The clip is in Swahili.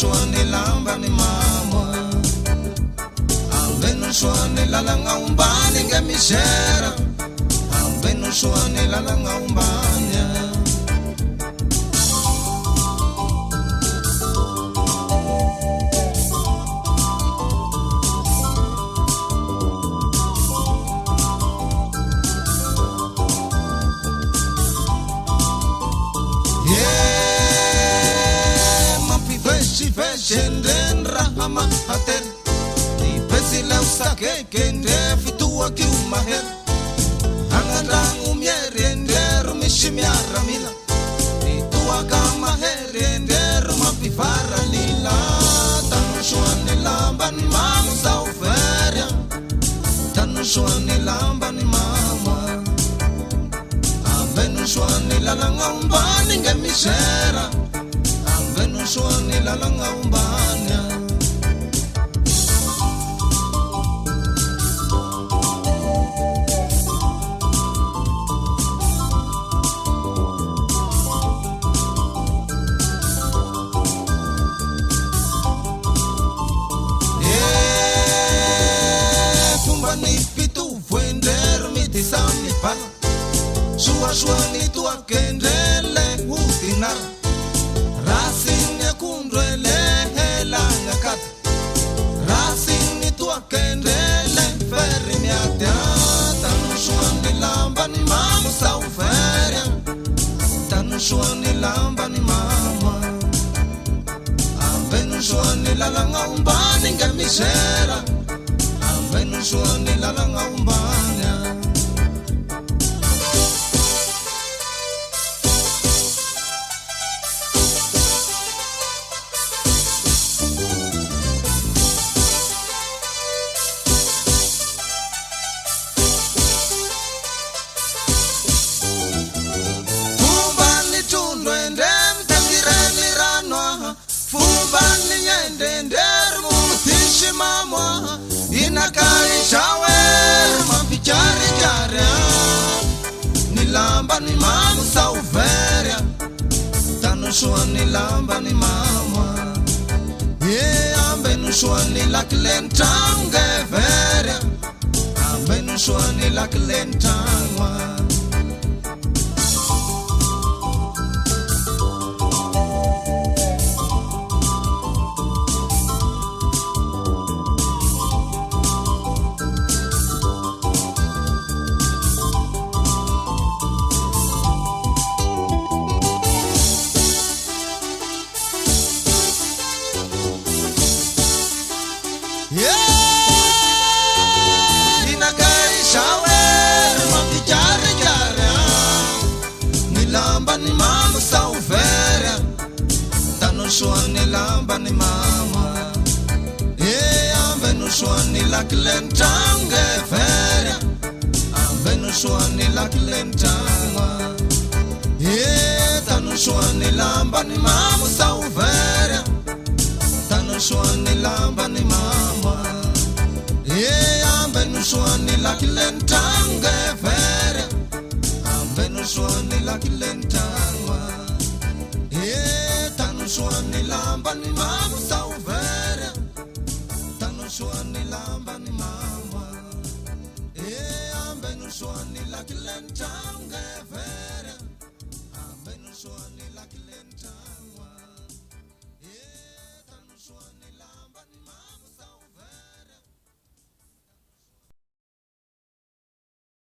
shwani lamba ni mama Ambenu shwani lalanga umbani ngemishera Ambenu shwani lalanga umbani Shenden rahama hater Ni pesi la usake kende fitua ki umaher Hangadang umyerender mishimya ramila Ni tua kama herender mapifara lila Tanushuani lamba ni mama sa uferia Tanushuani lamba ni mama Ambenushuani lalanga umbani ngemishera Shwani lalanga umbanya Fumba ni pitu fuender miti sami pa Shua shwani tua kendele utinar Racing kundrele helanga kat Racing tua kendele ferri miatia Tanushuani lamba ni mama sa uferia Tanushuani lamba ni mama Ambenushuani lalanga umbani ngemishera Ambenushuani lalanga umbani Mama inakari shower mafichari jare Nilamba ni mama sa uferia Tanushuani lamba ni mama Ambenushuani laklentange feria Ambenushuani laklentangwa Inakai shower mafichari jare Nilamba ni mama sa uferia Tanushuani lamba ni mama Ambenushuani laklentange feria Ambenushuani laklentangwa Tanushuani lamba ni mama sa uferia Tanushuani lamba ni mama Ambenushuani laklentange feria Ambenushuani laklentangwa Tanushuani lamba ni mama sa uferia Tanushuani lamba ni mama Ambenushuani laklentangwe